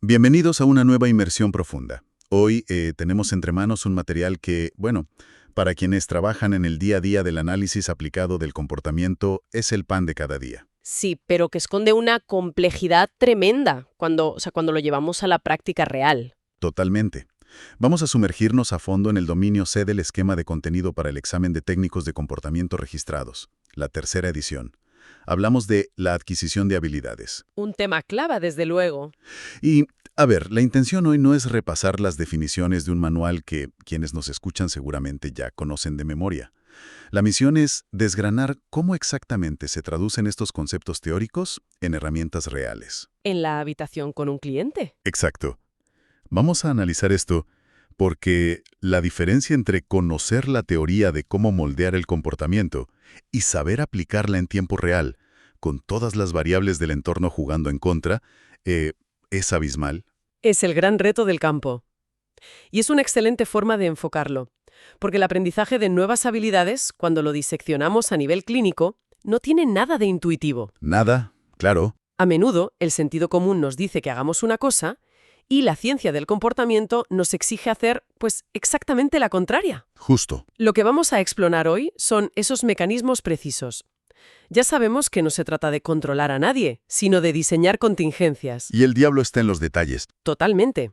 Bienvenidos a una nueva inmersión profunda. Hoy tenemos entre manos un material que, bueno, para quienes trabajan en el día a día del análisis aplicado del comportamiento, es el pan de cada día. Sí, pero que esconde una complejidad tremenda cuando lo llevamos a la práctica real. Totalmente. Vamos a sumergirnos a fondo en el dominio C del esquema de contenido para el examen de técnicos de comportamiento registrados, la tercera edición. Hablamos de la adquisición de habilidades. Un tema clave, desde luego. Y, a ver, la intención hoy no es repasar las definiciones de un manual que quienes nos escuchan seguramente ya conocen de memoria. La misión es desgranar cómo exactamente se traducen estos conceptos teóricos en herramientas reales. En la habitación con un cliente. Exacto. Vamos a analizar esto porque la diferencia entre conocer la teoría de cómo moldear el comportamiento y saber aplicarla en tiempo real, con todas las variables del entorno jugando en contra, es abismal. Es el gran reto del campo. Y es una excelente forma de enfocarlo, porque el aprendizaje de nuevas habilidades, cuando lo diseccionamos a nivel clínico, no tiene nada de intuitivo. Nada, claro. A menudo, el sentido común nos dice que hagamos una cosa y la ciencia del comportamiento nos exige hacer, pues, exactamente la contraria. Justo. Lo que vamos a explorar hoy son esos mecanismos precisos. Ya sabemos que no se trata de controlar a nadie, sino de diseñar contingencias. Y el diablo está en los detalles. Totalmente.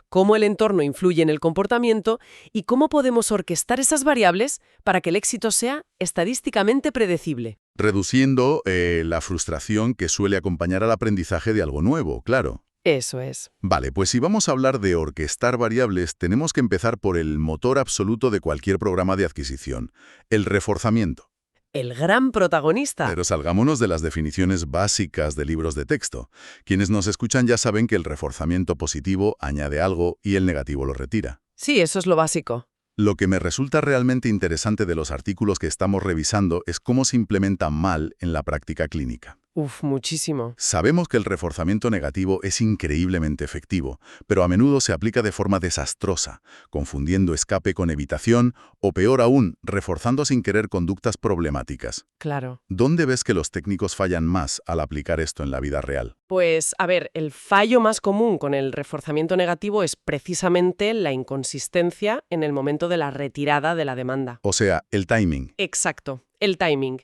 Cómo el entorno influye en el comportamiento y cómo podemos orquestar esas variables para que el éxito sea estadísticamente predecible. Reduciendo la frustración que suele acompañar al aprendizaje de algo nuevo, claro. Eso es. Vale, pues si vamos a hablar de orquestar variables, tenemos que empezar por el motor absoluto de cualquier programa de adquisición, el reforzamiento. El gran protagonista. Pero salgámonos de las definiciones básicas de libros de texto. Quienes nos escuchan ya saben que el reforzamiento positivo añade algo y el negativo lo retira. Sí, eso es lo básico. Lo que me resulta realmente interesante de los artículos que estamos revisando es cómo se implementa mal en la práctica clínica. Muchísimo. Sabemos que el reforzamiento negativo es increíblemente efectivo, pero a menudo se aplica de forma desastrosa, confundiendo escape con evitación o, peor aún, reforzando sin querer conductas problemáticas. Claro. ¿Dónde ves que los técnicos fallan más al aplicar esto en la vida real? Pues, a ver, el fallo más común con el reforzamiento negativo es precisamente la inconsistencia en el momento de la retirada de la demanda. O sea, el timing. Exacto, el timing.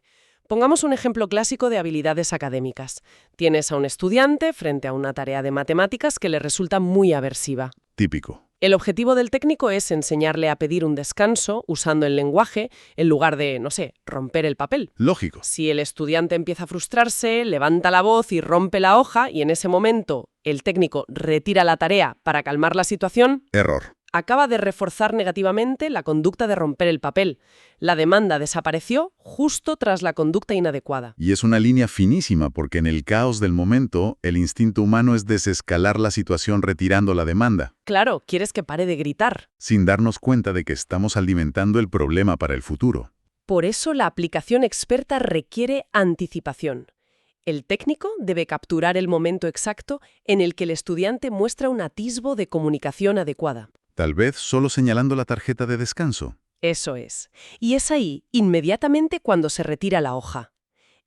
Pongamos un ejemplo clásico de habilidades académicas. Tienes a un estudiante frente a una tarea de matemáticas que le resulta muy aversiva. Típico. El objetivo del técnico es enseñarle a pedir un descanso usando el lenguaje en lugar de, no sé, romper el papel. Lógico. Si el estudiante empieza a frustrarse, levanta la voz y rompe la hoja y en ese momento el técnico retira la tarea para calmar la situación, Error. acaba de reforzar negativamente la conducta de romper el papel. La demanda desapareció justo tras la conducta inadecuada. Y es una línea finísima porque en el caos del momento, el instinto humano es desescalar la situación retirando la demanda, Claro, quieres que pare de gritar. sin darnos cuenta de que estamos alimentando el problema para el futuro. Por eso la aplicación experta requiere anticipación. El técnico debe capturar el momento exacto en el que el estudiante muestra un atisbo de comunicación adecuada. Tal vez solo señalando la tarjeta de descanso. Eso es. Y es ahí, inmediatamente cuando se retira la hoja.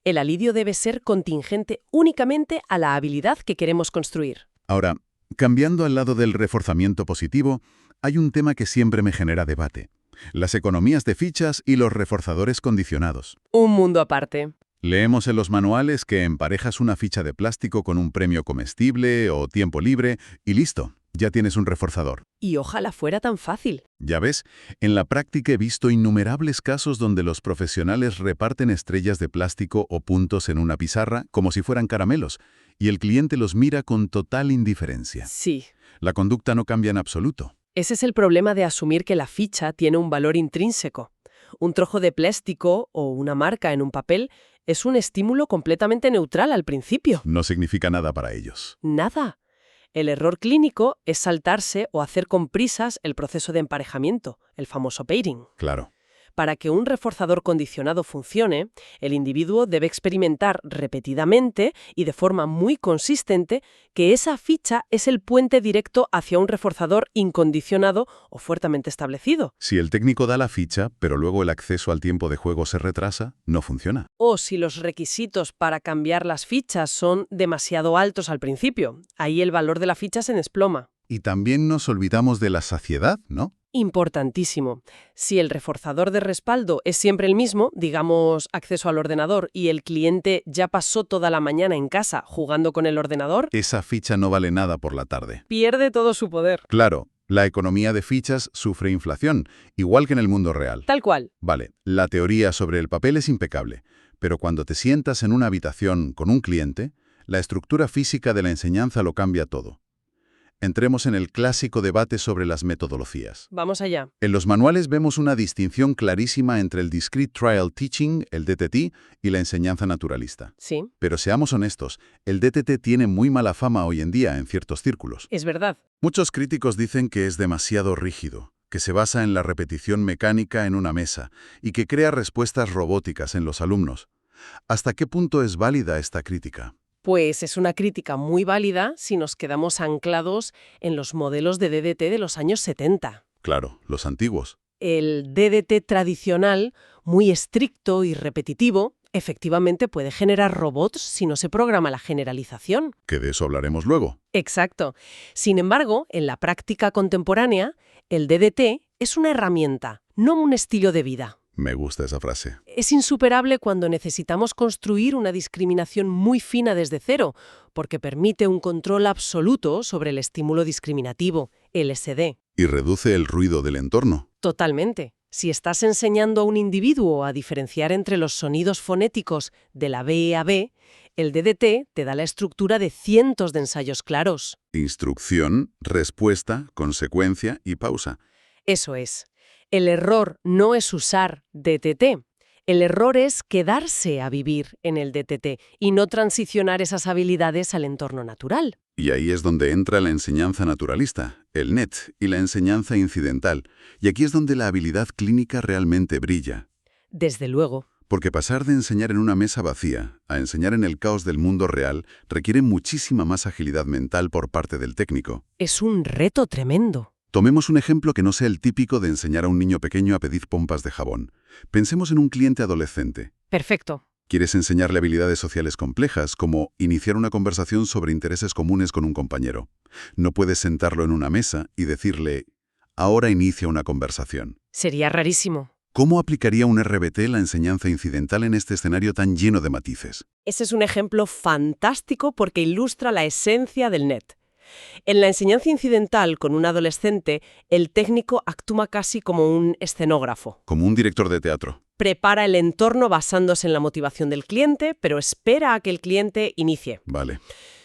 El alivio debe ser contingente únicamente a la habilidad que queremos construir. Ahora, cambiando al lado del reforzamiento positivo, hay un tema que siempre me genera debate. Las economías de fichas y los reforzadores condicionados. Un mundo aparte. Leemos en los manuales que emparejas una ficha de plástico con un premio comestible o tiempo libre y listo, ya tienes un reforzador. Y ojalá fuera tan fácil. Ya ves, en la práctica he visto innumerables casos donde los profesionales reparten estrellas de plástico o puntos en una pizarra como si fueran caramelos, y el cliente los mira con total indiferencia. Sí. La conducta no cambia en absoluto. Ese es el problema de asumir que la ficha tiene un valor intrínseco. Un trozo de plástico o una marca en un papel es un estímulo completamente neutral al principio. No significa nada para ellos. Nada. El error clínico es saltarse o hacer con prisas el proceso de emparejamiento, el famoso pairing. Claro. Para que un reforzador condicionado funcione, el individuo debe experimentar repetidamente y de forma muy consistente que esa ficha es el puente directo hacia un reforzador incondicionado o fuertemente establecido. Si el técnico da la ficha, pero luego el acceso al tiempo de juego se retrasa, no funciona. O si los requisitos para cambiar las fichas son demasiado altos al principio, ahí el valor de la ficha se desploma. Y también nos olvidamos de la saciedad, ¿no? Importantísimo. Si el reforzador de respaldo es siempre el mismo, digamos acceso al ordenador, y el cliente ya pasó toda la mañana en casa jugando con el ordenador, Esa ficha no vale nada por la tarde. pierde todo su poder. Claro, la economía de fichas sufre inflación, igual que en el mundo real. Tal cual. Vale, la teoría sobre el papel es impecable, pero cuando te sientas en una habitación con un cliente, la estructura física de la enseñanza lo cambia todo. Entremos en el clásico debate sobre las metodologías. Vamos allá. En los manuales vemos una distinción clarísima entre el Discrete Trial Teaching, el DTT, y la enseñanza naturalista. Sí, Pero seamos honestos, el DTT tiene muy mala fama hoy en día en ciertos círculos. es verdad. Muchos críticos dicen que es demasiado rígido, que se basa en la repetición mecánica en una mesa y que crea respuestas robóticas en los alumnos. ¿Hasta qué punto es válida esta crítica? Pues es una crítica muy válida si nos quedamos anclados en los modelos de DDT de los años 70. Claro, los antiguos. El DDT tradicional, muy estricto y repetitivo, efectivamente puede generar robots si no se programa la generalización. Que de eso hablaremos luego. Exacto. Sin embargo, en la práctica contemporánea, el DDT es una herramienta, no un estilo de vida. Me gusta esa frase. Es insuperable cuando necesitamos construir una discriminación muy fina desde cero, porque permite un control absoluto sobre el estímulo discriminativo, LSD. Y reduce el ruido del entorno. Totalmente. Si estás enseñando a un individuo a diferenciar entre los sonidos fonéticos de la B a B, el DDT te da la estructura de cientos de ensayos claros. Instrucción, respuesta, consecuencia y pausa. Eso es. El error no es usar DTT. El error es quedarse a vivir en el DTT y no transicionar esas habilidades al entorno natural. Y ahí es donde entra la enseñanza naturalista, el NET y la enseñanza incidental. Y aquí es donde la habilidad clínica realmente brilla. Desde luego. Porque pasar de enseñar en una mesa vacía a enseñar en el caos del mundo real requiere muchísima más agilidad mental por parte del técnico. Es un reto tremendo. Tomemos un ejemplo que no sea el típico de enseñar a un niño pequeño a pedir pompas de jabón. Pensemos en un cliente adolescente. Perfecto. Quieres enseñarle habilidades sociales complejas, como iniciar una conversación sobre intereses comunes con un compañero. No puedes sentarlo en una mesa y decirle, ahora inicia una conversación. Sería rarísimo. ¿Cómo aplicaría un RBT la enseñanza incidental en este escenario tan lleno de matices? Ese es un ejemplo fantástico porque ilustra la esencia del NET. En la enseñanza incidental con un adolescente, el técnico actúa casi como un escenógrafo. Como un director de teatro. Prepara el entorno basándose en la motivación del cliente, pero espera a que el cliente inicie. Vale.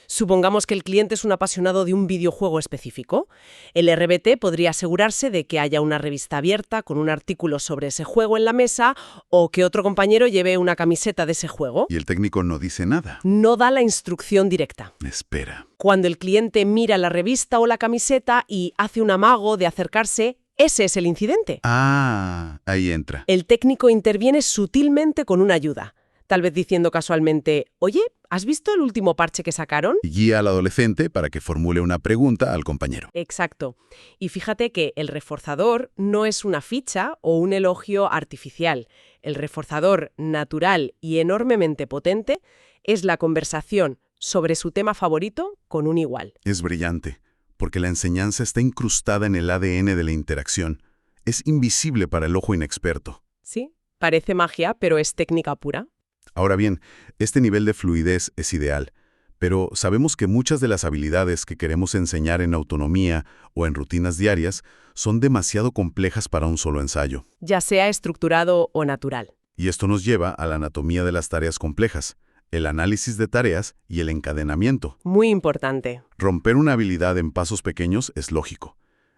Supongamos que el cliente es un apasionado de un videojuego específico. El RBT podría asegurarse de que haya una revista abierta con un artículo sobre ese juego en la mesa o que otro compañero lleve una camiseta de ese juego. Y el técnico no dice nada. No da la instrucción directa. Espera. Cuando el cliente mira la revista o la camiseta y hace un amago de acercarse, ese es el incidente. Ah, ahí entra. El técnico interviene sutilmente con una ayuda, tal vez diciendo casualmente, oye, ¿has visto el último parche que sacaron? Y guía al adolescente para que formule una pregunta al compañero. Exacto. Y fíjate que el reforzador no es una ficha o un elogio artificial. El reforzador natural y enormemente potente es la conversación sobre su tema favorito con un igual. Es brillante, porque la enseñanza está incrustada en el ADN de la interacción. Es invisible para el ojo inexperto. Sí, parece magia, pero es técnica pura. Ahora bien, este nivel de fluidez es ideal, pero sabemos que muchas de las habilidades que queremos enseñar en autonomía o en rutinas diarias son demasiado complejas para un solo ensayo. Ya sea estructurado o natural. Y esto nos lleva a la anatomía de las tareas complejas, el análisis de tareas y el encadenamiento. Muy importante. Romper una habilidad en pasos pequeños es lógico.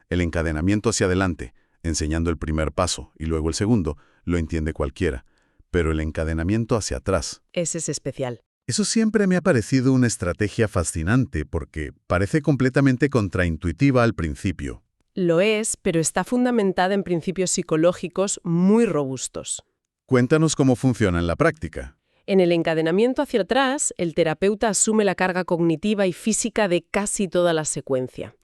El encadenamiento hacia adelante, enseñando el primer paso y luego el segundo, lo entiende cualquiera. Pero el encadenamiento hacia atrás. Ese es especial. Eso siempre me ha parecido una estrategia fascinante porque parece completamente contraintuitiva al principio. Lo es, pero está fundamentada en principios psicológicos muy robustos. Cuéntanos cómo funciona en la práctica. En el encadenamiento hacia atrás, el terapeuta asume la carga cognitiva y física de casi toda la secuencia.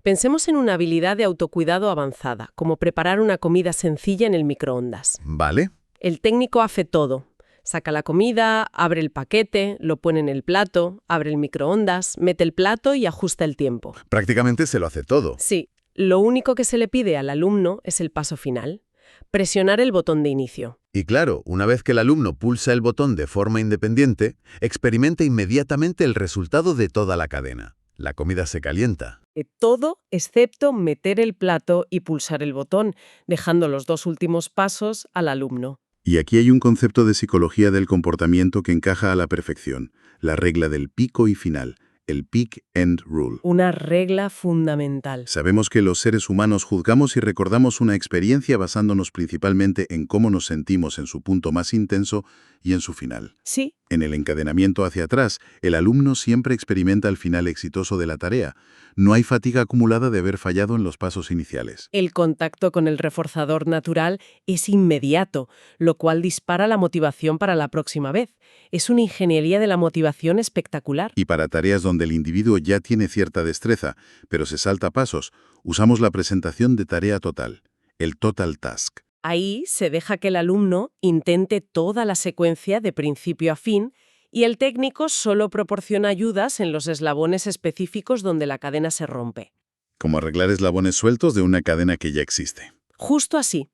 Pensemos en una habilidad de autocuidado avanzada, como preparar una comida sencilla en el microondas. ¿Vale? El técnico hace todo. Saca la comida, abre el paquete, lo pone en el plato, abre el microondas, mete el plato y ajusta el tiempo. Prácticamente se lo hace todo. Sí, lo único que se le pide al alumno es el paso final: presionar el botón de inicio. Y claro, una vez que el alumno pulsa el botón de forma independiente, experimenta inmediatamente el resultado de toda la cadena. La comida se calienta. Todo excepto meter el plato y pulsar el botón, dejando los dos últimos pasos al alumno. Y aquí hay un concepto de psicología del comportamiento que encaja a la perfección, la regla del pico y final, el peak-end rule. Una regla fundamental. Sabemos que los seres humanos juzgamos y recordamos una experiencia basándonos principalmente en cómo nos sentimos en su punto más intenso y en su final. Sí, En el encadenamiento hacia atrás, el alumno siempre experimenta el final exitoso de la tarea. No hay fatiga acumulada de haber fallado en los pasos iniciales. el contacto con el reforzador natural es inmediato, lo cual dispara la motivación para la próxima vez. Es una ingeniería de la motivación espectacular. Y para tareas donde el individuo ya tiene cierta destreza, pero se salta pasos, usamos la presentación de tarea total, el total task. Ahí se deja que el alumno intente toda la secuencia de principio a fin y el técnico solo proporciona ayudas en los eslabones específicos donde la cadena se rompe. Como arreglar eslabones sueltos de una cadena que ya existe. Justo así.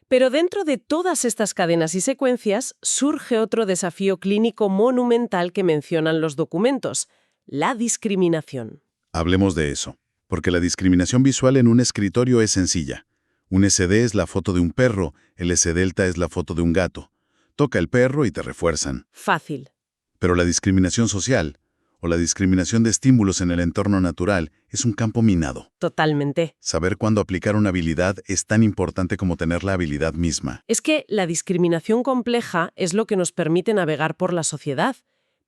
Pero dentro de todas estas cadenas y secuencias surge otro desafío clínico monumental que mencionan los documentos: la discriminación. Hablemos de eso, porque la discriminación visual en un escritorio es sencilla. Un SD es la foto de un perro, el S-delta es la foto de un gato. Toca el perro y te refuerzan. Fácil. Pero la discriminación social, o la discriminación de estímulos en el entorno natural, es un campo minado. Totalmente. Saber cuándo aplicar una habilidad es tan importante como tener la habilidad misma. Es que la discriminación compleja es lo que nos permite navegar por la sociedad.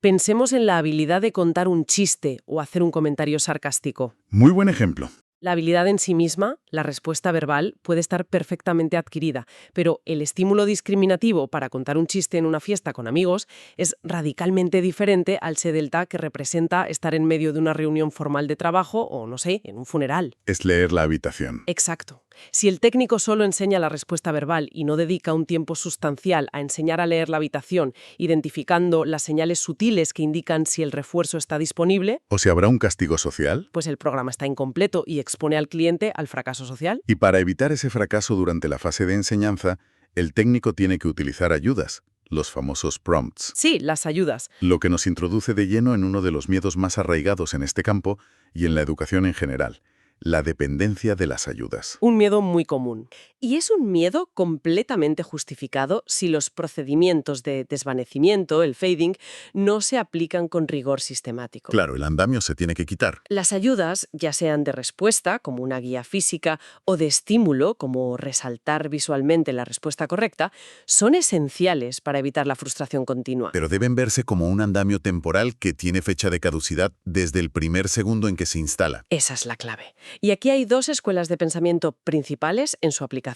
Pensemos en la habilidad de contar un chiste o hacer un comentario sarcástico. Muy buen ejemplo. La habilidad en sí misma, la respuesta verbal, puede estar perfectamente adquirida, pero el estímulo discriminativo para contar un chiste en una fiesta con amigos es radicalmente diferente al S-delta que representa estar en medio de una reunión formal de trabajo o, no sé, en un funeral. Es leer la habitación. Exacto. Si el técnico solo enseña la respuesta verbal y no dedica un tiempo sustancial a enseñar a leer la habitación, identificando las señales sutiles que indican si el refuerzo está disponible, ¿O si habrá un castigo social? pues el programa está incompleto y expone al cliente al fracaso social. Y para evitar ese fracaso durante la fase de enseñanza, el técnico tiene que utilizar ayudas, los famosos prompts. Sí, las ayudas. Lo que nos introduce de lleno en uno de los miedos más arraigados en este campo y en la educación en general, la dependencia de las ayudas. Un miedo muy común. Y es un miedo completamente justificado si los procedimientos de desvanecimiento, el fading, no se aplican con rigor sistemático. Claro, el andamio se tiene que quitar. Las ayudas, ya sean de respuesta, como una guía física, o de estímulo, como resaltar visualmente la respuesta correcta, son esenciales para evitar la frustración continua. Pero deben verse como un andamio temporal que tiene fecha de caducidad desde el primer segundo en que se instala. Esa es la clave. Y aquí hay dos escuelas de pensamiento principales en su aplicación: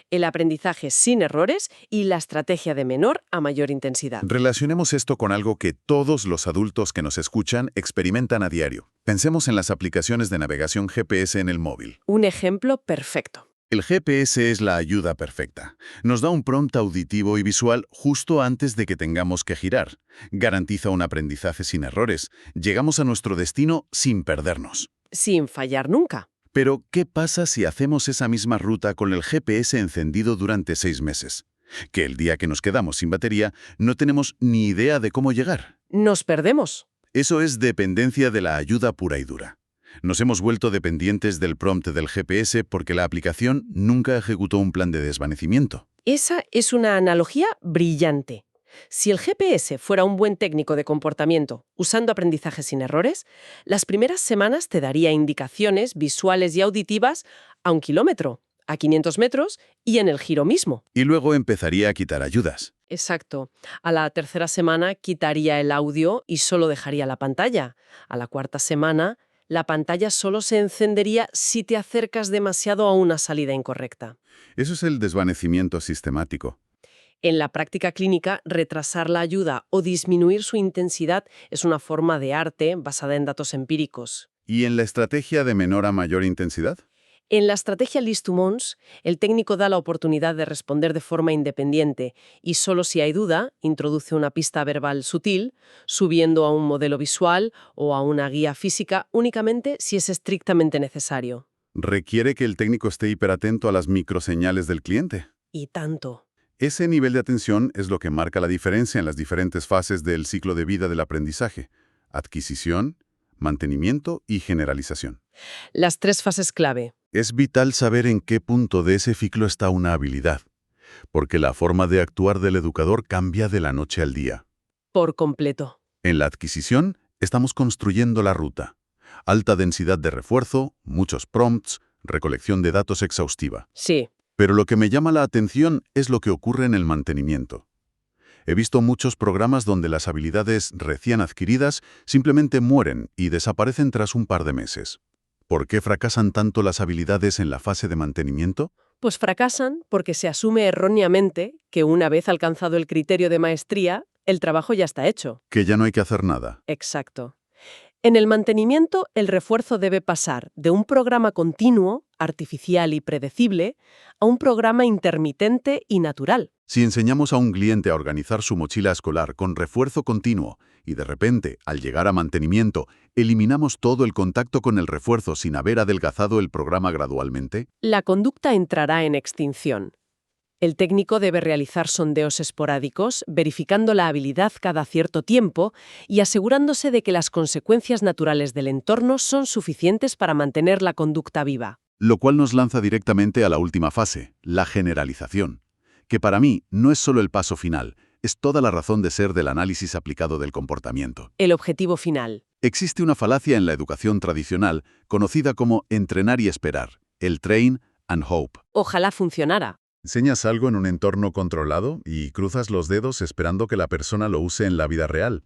el aprendizaje sin errores y la estrategia de menor a mayor intensidad. Relacionemos esto con algo que todos los adultos que nos escuchan experimentan a diario. Pensemos en las aplicaciones de navegación GPS en el móvil. Un ejemplo perfecto. El GPS es la ayuda perfecta. Nos da un prompt auditivo y visual justo antes de que tengamos que girar. Garantiza un aprendizaje sin errores. Llegamos a nuestro destino sin perdernos. Sin fallar nunca. Pero, ¿qué pasa si hacemos esa misma ruta con el GPS encendido durante 6 meses? Que el día que nos quedamos sin batería, no tenemos ni idea de cómo llegar. Nos perdemos. Eso es dependencia de la ayuda pura y dura. Nos hemos vuelto dependientes del prompt del GPS porque la aplicación nunca ejecutó un plan de desvanecimiento. Esa es una analogía brillante. Si el GPS fuera un buen técnico de comportamiento, usando aprendizaje sin errores, las primeras semanas te daría indicaciones visuales y auditivas a 1 kilómetro, a 500 metros y en el giro mismo. Y luego empezaría a quitar ayudas. Exacto. A la tercera semana quitaría el audio y solo dejaría la pantalla. A la cuarta semana La pantalla solo se encendería si te acercas demasiado a una salida incorrecta. Eso es el desvanecimiento sistemático. En la práctica clínica, retrasar la ayuda o disminuir su intensidad es una forma de arte basada en datos empíricos. ¿Y en la estrategia de menor a mayor intensidad? En la estrategia List to Mons, el técnico da la oportunidad de responder de forma independiente y solo si hay duda, introduce una pista verbal sutil, subiendo a un modelo visual o a una guía física únicamente si es estrictamente necesario. Requiere que el técnico esté hiperatento a las microseñales del cliente. Y tanto. Ese nivel de atención es lo que marca la diferencia en las diferentes fases del ciclo de vida del aprendizaje: adquisición, mantenimiento y generalización. Las 3 fases clave. Es vital saber en qué punto de ese ciclo está una habilidad, porque la forma de actuar del educador cambia de la noche al día. Por completo. En la adquisición, estamos construyendo la ruta. Alta densidad de refuerzo, muchos prompts, recolección de datos exhaustiva. Sí. Pero lo que me llama la atención es lo que ocurre en el mantenimiento. He visto muchos programas donde las habilidades recién adquiridas simplemente mueren y desaparecen tras un par de meses. ¿Por qué fracasan tanto las habilidades en la fase de mantenimiento? Pues fracasan porque se asume erróneamente que una vez alcanzado el criterio de maestría, el trabajo ya está hecho. Que ya no hay que hacer nada. Exacto. En el mantenimiento, el refuerzo debe pasar de un programa continuo, artificial y predecible, a un programa intermitente y natural. Si enseñamos a un cliente a organizar su mochila escolar con refuerzo continuo y de repente, al llegar a mantenimiento, eliminamos todo el contacto con el refuerzo sin haber adelgazado el programa gradualmente, La conducta entrará en extinción. El técnico debe realizar sondeos esporádicos, verificando la habilidad cada cierto tiempo y asegurándose de que las consecuencias naturales del entorno son suficientes para mantener la conducta viva. lo cual nos lanza directamente a la última fase, la generalización, que para mí no es solo el paso final, es toda la razón de ser del análisis aplicado del comportamiento. El objetivo final. Existe una falacia en la educación tradicional conocida como entrenar y esperar, el train and hope. Ojalá funcionara. Enseñas algo en un entorno controlado y cruzas los dedos esperando que la persona lo use en la vida real.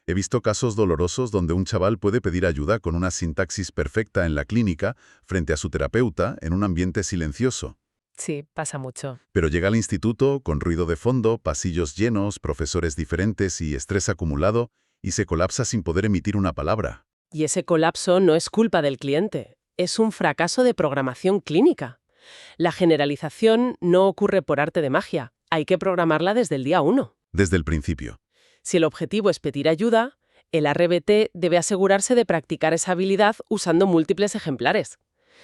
He visto casos dolorosos donde un chaval puede pedir ayuda con una sintaxis perfecta en la clínica frente a su terapeuta en un ambiente silencioso. Sí, pasa mucho. Pero llega al instituto con ruido de fondo, pasillos llenos, profesores diferentes y estrés acumulado, y se colapsa sin poder emitir una palabra. Y ese colapso no es culpa del cliente, es un fracaso de programación clínica. La generalización no ocurre por arte de magia, hay que programarla desde el día 1. Desde el principio. Si el objetivo es pedir ayuda, el RBT debe asegurarse de practicar esa habilidad usando múltiples ejemplares.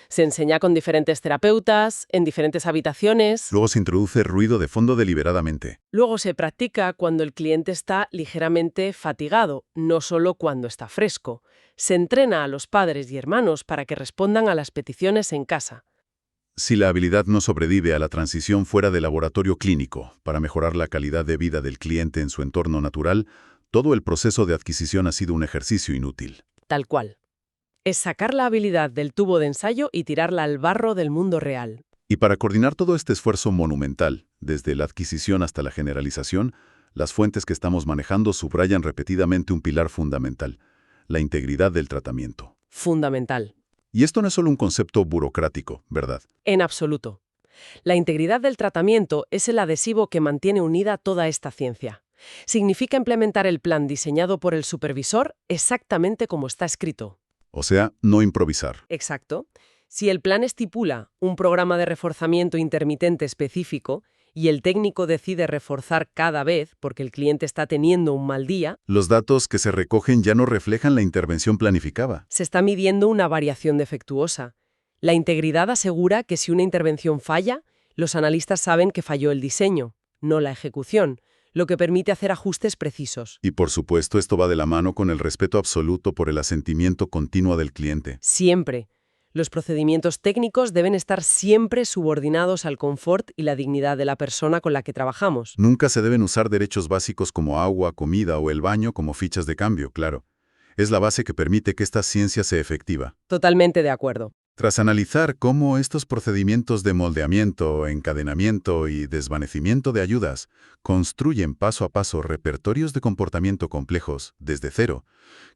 Se enseña con diferentes terapeutas, en diferentes habitaciones. Luego se introduce ruido de fondo deliberadamente. Luego se practica cuando el cliente está ligeramente fatigado, no solo cuando está fresco. Se entrena a los padres y hermanos para que respondan a las peticiones en casa. Si la habilidad no sobrevive a la transición fuera del laboratorio clínico para mejorar la calidad de vida del cliente en su entorno natural, todo el proceso de adquisición ha sido un ejercicio inútil. Tal cual. Es sacar la habilidad del tubo de ensayo y tirarla al barro del mundo real. Y para coordinar todo este esfuerzo monumental, desde la adquisición hasta la generalización, las fuentes que estamos manejando subrayan repetidamente un pilar fundamental: la integridad del tratamiento. Fundamental. Y esto no es solo un concepto burocrático, ¿verdad? En absoluto. La integridad del tratamiento es el adhesivo que mantiene unida toda esta ciencia. Significa implementar el plan diseñado por el supervisor exactamente como está escrito. O sea, no improvisar. Exacto. Si el plan estipula un programa de reforzamiento intermitente específico y el técnico decide reforzar cada vez porque el cliente está teniendo un mal día, Los datos que se recogen ya no reflejan la intervención planificada. se está midiendo una variación defectuosa. La integridad asegura que si una intervención falla, los analistas saben que falló el diseño, no la ejecución, lo que permite hacer ajustes precisos. Y por supuesto, esto va de la mano con el respeto absoluto por el asentimiento continuo del cliente. Siempre. Los procedimientos técnicos deben estar siempre subordinados al confort y la dignidad de la persona con la que trabajamos. Nunca se deben usar derechos básicos como agua, comida o el baño como fichas de cambio, claro. Es la base que permite que esta ciencia sea efectiva. Totalmente de acuerdo. Tras analizar cómo estos procedimientos de moldeamiento, encadenamiento y desvanecimiento de ayudas construyen paso a paso repertorios de comportamiento complejos desde cero,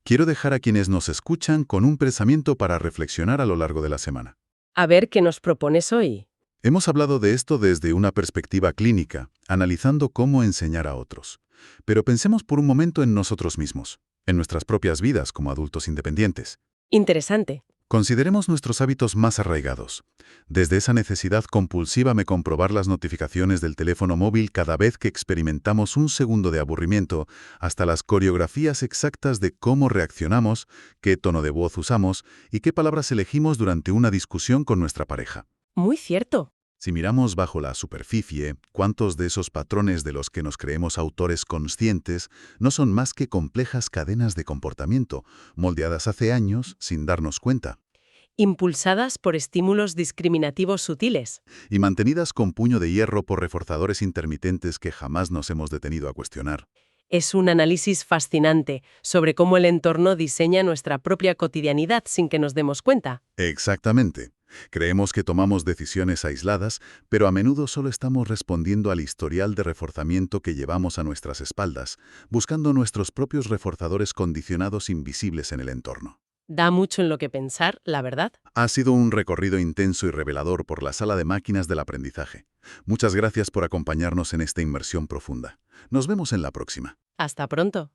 quiero dejar a quienes nos escuchan con un pensamiento para reflexionar a lo largo de la semana. A ver qué nos propones hoy. Hemos hablado de esto desde una perspectiva clínica, analizando cómo enseñar a otros. Pero pensemos por un momento en nosotros mismos, en nuestras propias vidas como adultos independientes. Interesante. Consideremos nuestros hábitos más arraigados. Desde esa necesidad compulsiva de comprobar las notificaciones del teléfono móvil cada vez que experimentamos un segundo de aburrimiento, hasta las coreografías exactas de cómo reaccionamos, qué tono de voz usamos y qué palabras elegimos durante una discusión con nuestra pareja. Muy cierto. Si miramos bajo la superficie, ¿cuántos de esos patrones de los que nos creemos autores conscientes no son más que complejas cadenas de comportamiento, moldeadas hace años sin darnos cuenta, Impulsadas por estímulos discriminativos sutiles. y mantenidas con puño de hierro por reforzadores intermitentes que jamás nos hemos detenido a cuestionar? Es un análisis fascinante sobre cómo el entorno diseña nuestra propia cotidianidad sin que nos demos cuenta. Exactamente. Creemos que tomamos decisiones aisladas, pero a menudo solo estamos respondiendo al historial de reforzamiento que llevamos a nuestras espaldas, buscando nuestros propios reforzadores condicionados invisibles en el entorno. Da mucho en lo que pensar, la verdad. Ha sido un recorrido intenso y revelador por la sala de máquinas del aprendizaje. Muchas gracias por acompañarnos en esta inmersión profunda. Nos vemos en la próxima. Hasta pronto.